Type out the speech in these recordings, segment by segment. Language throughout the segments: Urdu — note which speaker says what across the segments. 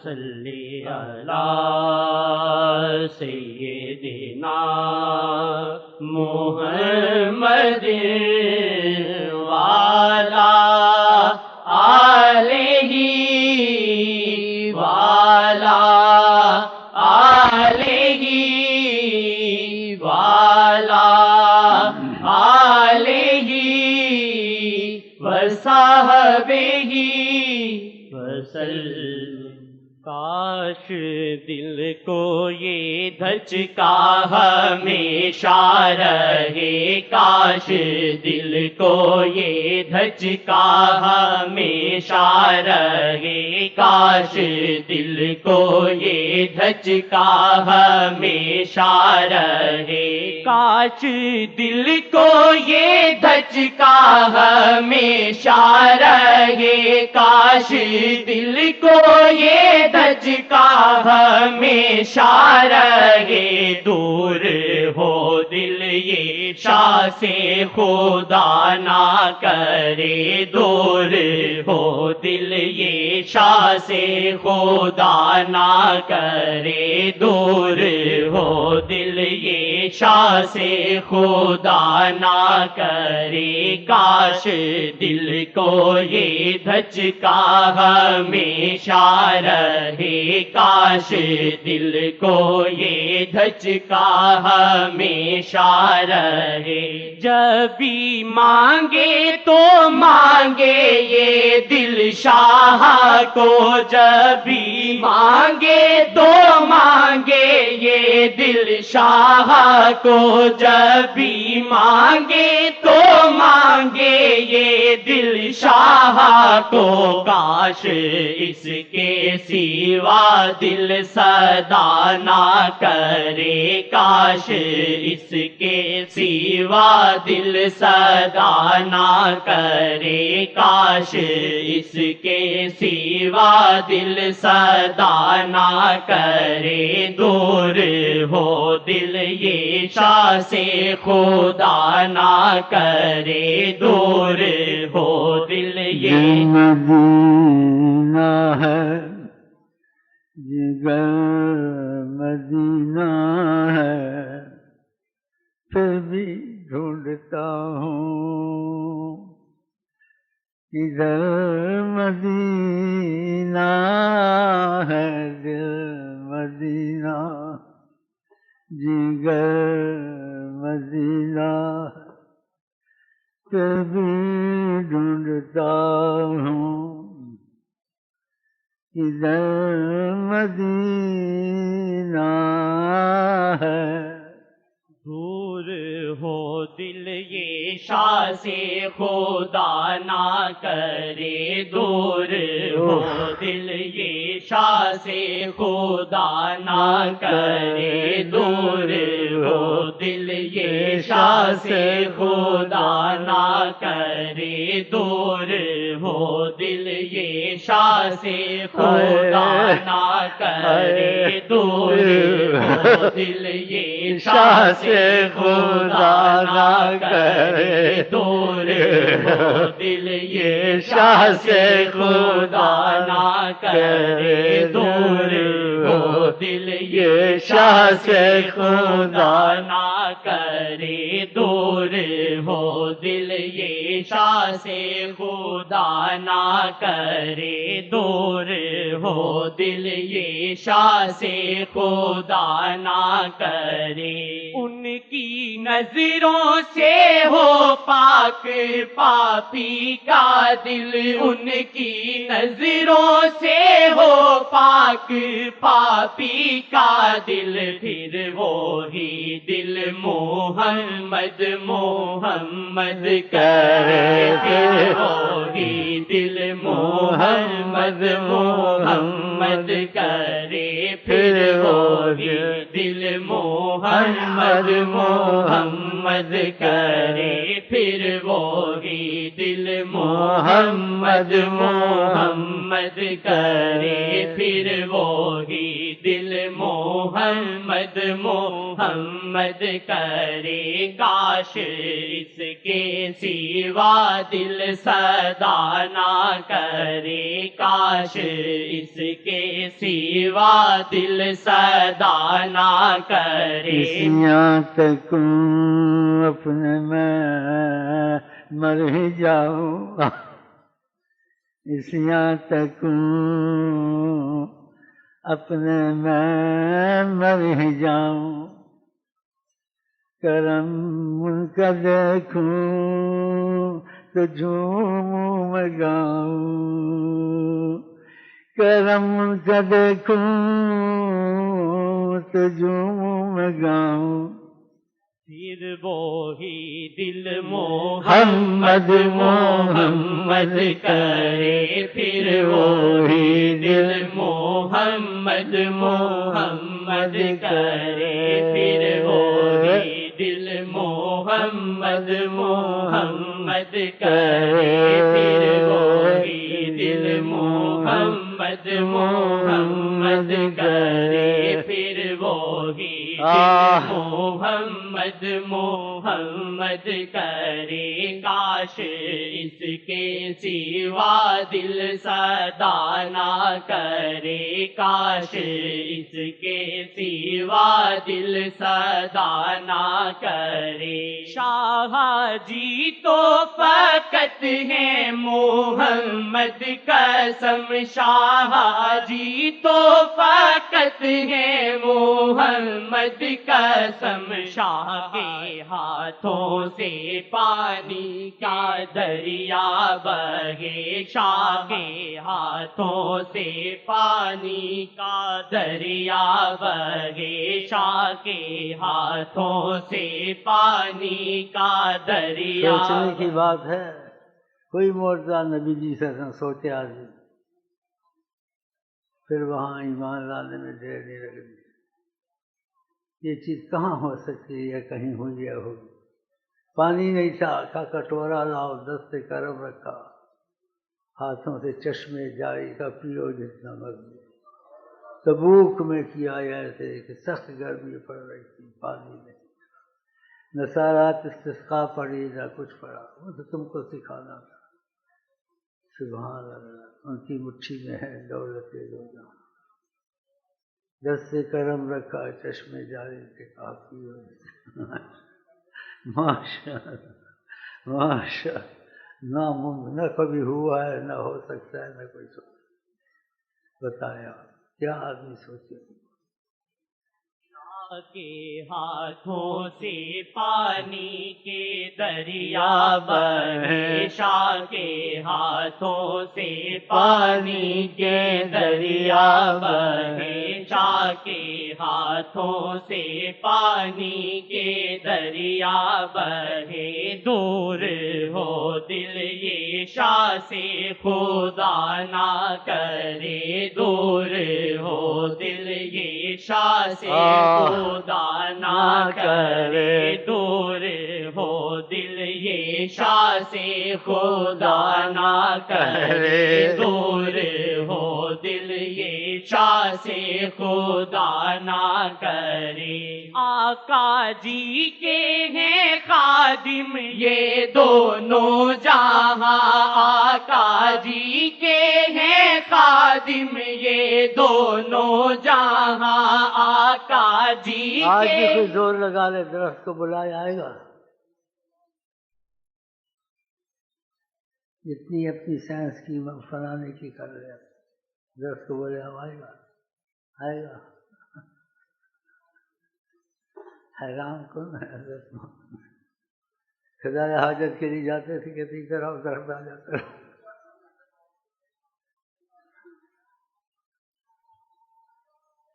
Speaker 1: صلی علی سیدنا محمد وعلی آلہ وعلی آلہ وعلی آلہ وصحبہ وسلم۔ کاش دل کو یہ دھچکا ہمیشہ رہے، کاش دل کو یہ دھچکا ہمیشہ رہے، کاش دل کو یہ دھچکا ہمیشہ رہے، کاش دل کو یہ دھچکا ہمیشہ رہے، کاش دل کو یہ دھچکا ہمیشہ رہے، دور ہو دل یہ شاہ سے خدا نہ کرے، دور ہو دل یہ شاہ سے خدا نہ کرے، دور ہو دل یہ شاہ سے خدا نہ کرے، کاش دل کو یہ دھچکا ہمیشہ رہے، کاش دل کو یہ دھچکا ہمیشہ رہے، جب بھی مانگے تو مانگے یہ دل شاہ کو، جب بھی مانگے تو مانگے یہ دل شاہ کو، جب بھی مانگے تو مانگے یہ دل شاہ کو، کاش اس کے سوا دل صدا نہ کرے، کاش اس کے سوا دل صدا نہ کرے، کاش اس کے سوا دل صدا نہ کرے، دور ہو دل یہ شاہ سے خدا نہ کرے، دور ہو دل یہ
Speaker 2: مدینہ ہے جگر مدینہ ہے، پھر بھی ڈھونڈتا ہوں کدھر مدینہ ہے، دل مدینہ جگر مدینہ پھر بھی ڈھونڈتا ہوں کدھر مدینہ ہے،
Speaker 1: دور ہو دل یہ شاہ سے خدا نہ کرے، دور ہو دل یہ شاہ سے خدا نہ کرے، دور ہو دل یہ شاہ سے خدا نہ کرے، دور ہو دل یہ شاہ سے خدا نہ کرے، دور ہو دل یہ شاہ سے خدا نہ کرے، دور ہو دل یہ شاہ سے خدا نہ کرے، دور ہو دل یہ شاہ سے خدا نہ کرے، دور ہو دل یہ شاہ سے خدا نہ کرے، دور ہو دل یہ شاہ سے خدا نہ کرے، ان کی نظروں سے ہو پاک پاپی کا دل، ان کی نظروں سے ہو پاک پاپی کا دل، پھر وہی دل محمد محمد کرے، پھر وہی دل محمد محمد کرے، پھر وہی دل محمد محمد کرے، پھر وہی دل محمد محمد کرے، پھر وہی دل محمد محمد کرے، کاش اس کے سوا دل صدا نہ کرے، کاش اس کے سوا دل صدا نہ کرے۔
Speaker 2: یہاں تک اپنے میں مر ہی جاؤں، اس یہاں تک اپنے میں مر ہی جاؤں، کرم ان کا دیکھوں تو جھوموں میں گاؤں، کرم ان کا دیکھوں تو جھوموں میں گاؤں۔
Speaker 1: پھر وہی دل محمد محمد کرے، پھر وہی دل محمد محمد کرے، پھر وہی دل محمد محمد کرے، پھر وہی دل محمد محمد کرے، پھر وہی دل محمد محمد کرے، کاش اس کے سوا دل صدا نہ کرے، کاش اس کے سوا دل صدا نہ کرے۔ شاہ جی تو فقط ہے محمد قسم، شاہ جی تو فقط ہے محمد قسم، شاہ کے ہاتھوں سے پانی کا دریا بہے، شاہ کے ہاتھوں سے پانی کا دریا بہے، شاہ کے ہاتھوں سے پانی کا دریا۔
Speaker 2: سوچنے کی بات ہے، کوئی معجزہ نبی جی سے نہ سوچے آدمی، پھر وہاں ایمان لانے میں دیر نہیں لگتی۔ یہ چیز کہاں ہو سکتی ہے، کہیں ہوئی ہے ہوگی۔ پانی نہیں تھا، کا کٹورا لاؤ، دست کرم رکھا، ہاتھوں سے چشمے جاری کا پیو جتنا مرضی۔ تبوک میں کیا ایسے کہ سخت گرمی پڑ رہی تھی، پانی نہیں، نہ سارات استسقا پڑی نہ کچھ پڑا، وہ تو تم کو سکھانا تھا۔ سبحان اللہ، ان کی مٹھی میں ہے دولت دو جہاں، دست کرم رکھا، چشمے جاری کے کافی ہو۔ ماشاء اللہ ماشاء اللہ، ناممکن، نہ کبھی ہوا ہے، نہ ہو سکتا ہے، نہ کوئی سوچ بتایا، کیا آدمی سوچے۔
Speaker 1: کے ہاتھوں سے پانی کے دریا بہے، شاہ کے ہاتھوں سے پانی کے دریا بہے، شاہ کے ہاتھوں سے پانی کے دریا بہے۔ دور ہو دل یہ شاہ سے خدا نہ کرے، دور ہو دل یہ شاہ سے خدا نہ کرے، دور ہو دل یہ شاہ سے خدا نہ کرے، دور ہو دل یہ شاہ سے خدا نہ کرے۔ آقا جی کے ہیں خادم یہ دونوں جہاں، آقا جی کے ہیں خادم یہ دونوں جہاں، آقا جی
Speaker 2: آج
Speaker 1: کے
Speaker 2: بھی کوئی زور لگا لے، درخت کو بلایا آئے گا؟ جتنی اپنی سائنس کی فلانے کی کر رہے، درخت کو بلایا آئے گا؟ آئے گا؟ حیران کن ہے حضرت محمد، خدائے حاجت کے لیے جاتے تھے، کہتے ادھر آؤ، درخت آ جاتا۔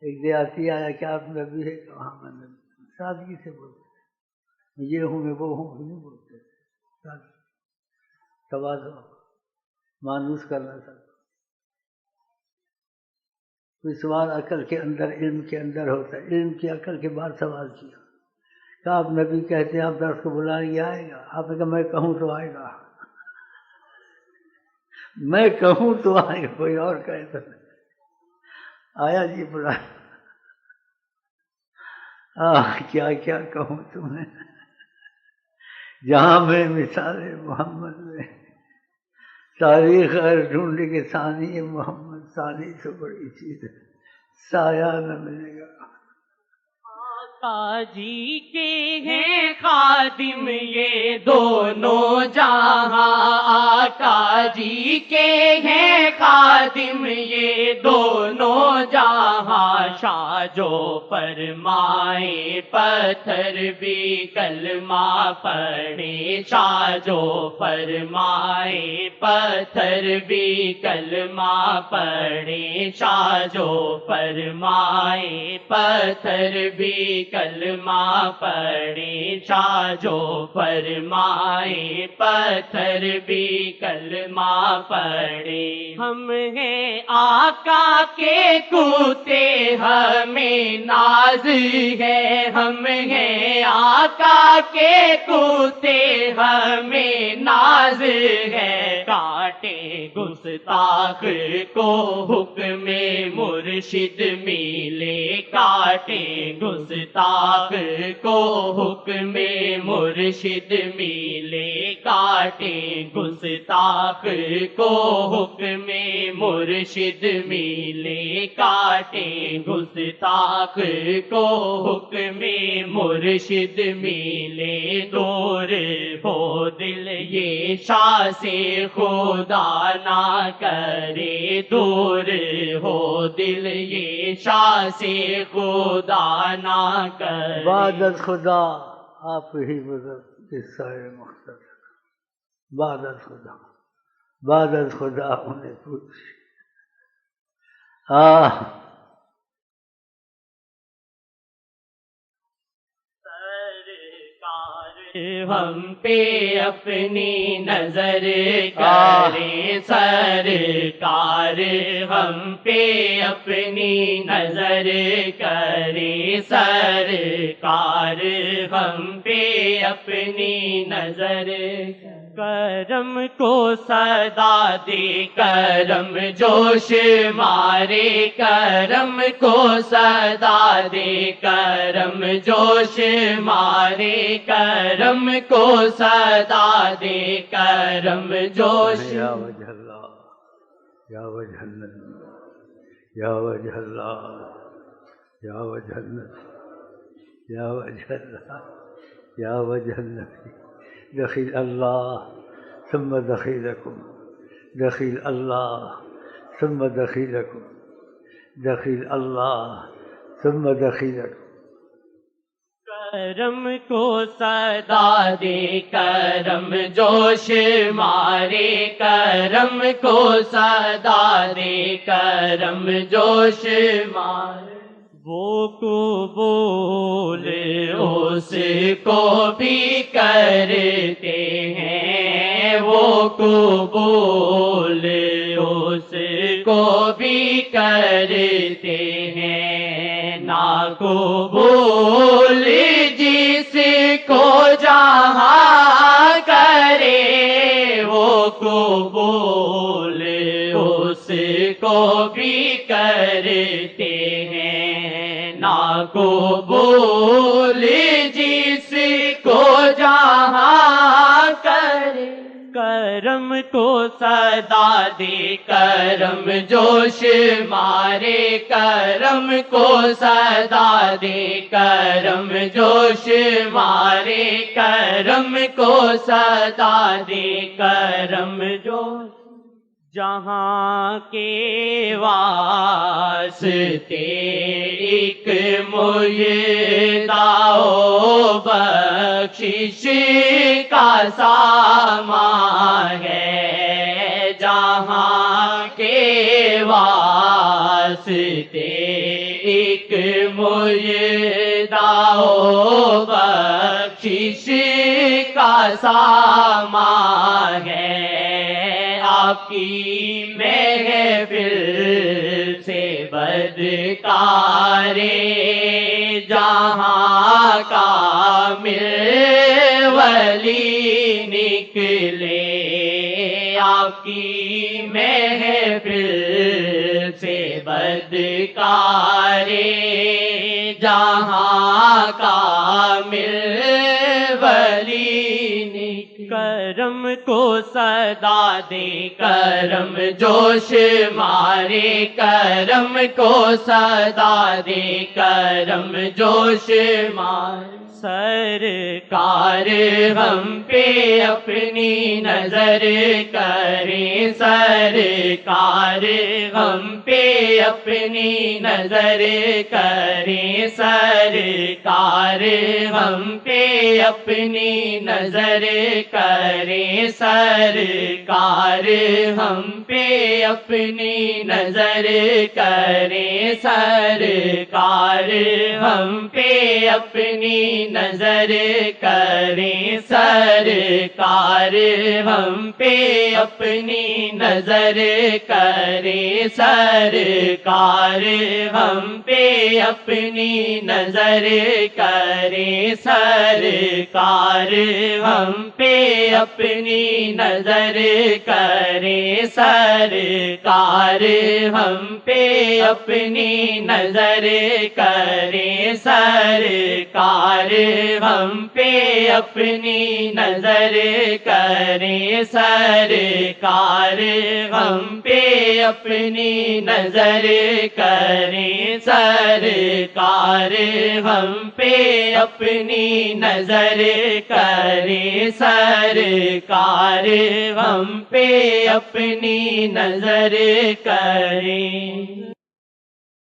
Speaker 2: ایک دیہاتی آیا، کیا آپ نبی ہے؟ کہاں میں نبی، سادگی سے بولتے، یہ ہوں میں وہ ہوں نہیں بولتے، تواضع، مانوس کرنا سب۔ کوئی سوال عقل کے اندر، علم کے اندر ہوتا ہے، علم کی عقل کے بعد سوال کیا، کہا آپ نبی کہتے ہیں، آپ درخت کو بلائیں گے آئے گا؟ آپ نے کہا میں کہوں تو آئے گا، میں کہوں تو آئے گا، کوئی اور کہے تو نہیں۔ آیا جی بلا، کیا کیا کہوں تمہیں، جہاں میں مثال محمد میں تاریخ ڈھونڈ کے ثانی محمد، ثانی سے بڑی چیز ہے، سایہ نہ ملے گا۔
Speaker 1: آقا جی کے ہیں خادم یہ دونوں جہاں، آقا جی کے ہیں خادم یہ دونوں جہاں، شاہ جو فرمائے پتھر بھی کلمہ پڑھے، شاہ جو فرمائے پتھر بھی کلمہ پڑھے، شاہ جو فرمائے پتھر بھی کلمہ پڑھے، شاہ جو فرمائے پتھر بھی کلمہ پڑھے۔ ہم ہیں آقا کے کوتے ہمیں ناز ہے، ہم ہیں آقا کے کوتے ہمیں ناز ہے، کاٹے گستاخ کو حکم مرشد ملے، کاٹے گستاخ کو حکم مرشد ملے، کاٹے گستاخ کو حکم مرشد ملے، کاٹے گستاخ کو حکم مرشد ملے، دور ہو دل یہ شاہ سے خدا نہ کرے، دور ہو دل یہ شاہ سے خدا نہ کرے۔
Speaker 2: عبادت خدا آپ ہی مدد قصہ مختصر، عبادت خدا، عبادت خدا انہیں پوچھ۔
Speaker 1: ہم پہ اپنی نظر کرے سرکار، ہم پہ اپنی نظر کرے سرکار، ہم پہ اپنی نظر کرم کو صدا دے، کرم جوش مارے، کرم کو صدا دے، کرم جوش مارے، کرم کو صدا دے، کرم جوش۔
Speaker 2: یا وجہ اللہ، یا وجہ اللہ، یا وجہ اللہ، یا وجہ اللہ، یا وجہ اللہ، یا وجہ اللہ، دخیل اللہ ثم دخیلکم، دخیل اللہ ثم دخیلکم، دخیل اللہ ثم دخیلکم۔
Speaker 1: کرم کو صدا دے، کرم جوش مارے، کرم کو صدا دے، کرم جوش مارے، وہ قبول اس کو بھی کرتے ہیں، وہ قبول اس کو بھی کرتے ہیں، نا قبول جس کو جہاں کرے، وہ قبول اس کو بھی کرتے ہیں، نا قبول جس کو جہاں کرے۔ کرم کو صدا دے، کرم جوش مارے، کرم کو صدا دے، کرم جوش مارے، کرم کو صدا دے، کرم جوش۔ جہاں کے واسطے ایک مجدہ و بخشش کا سامان ہے، جہاں کے واسطے ایک مجدہ و بخشش کا سامان ہے، آپ کی محفل سے بدکارے جہاں کامل ولی نکلے، آپ کی محفل سے بدکارے جہاں کامل ولی نے
Speaker 3: کرم کو صدا دے
Speaker 1: کرم جوش مارے کرم کو صدا دے کرم جوش مارے
Speaker 3: سرکار
Speaker 1: ہم پہ اپنی نظر کریں سرکار ہم پہ اپنی نظر کریں سرکار ہم پہ اپنی نظر کریں سرکار ہم پہ اپنی نظر کریں سرکار ہم پہ اپنی نظر کریں سرکار ہم پہ اپنی نظر کریں سرکار ہم پہ اپنی نظر کریں سرکار ہم پہ اپنی نظر کریں سرکار ہم پہ اپنی نظر کریں سرکار ہم پہ اپنی نظر کریں سرکار ہم پہ اپنی نظر کریں سرکار ہم پہ اپنی نظر کریں سرکار ہم پہ اپنی نظر کریں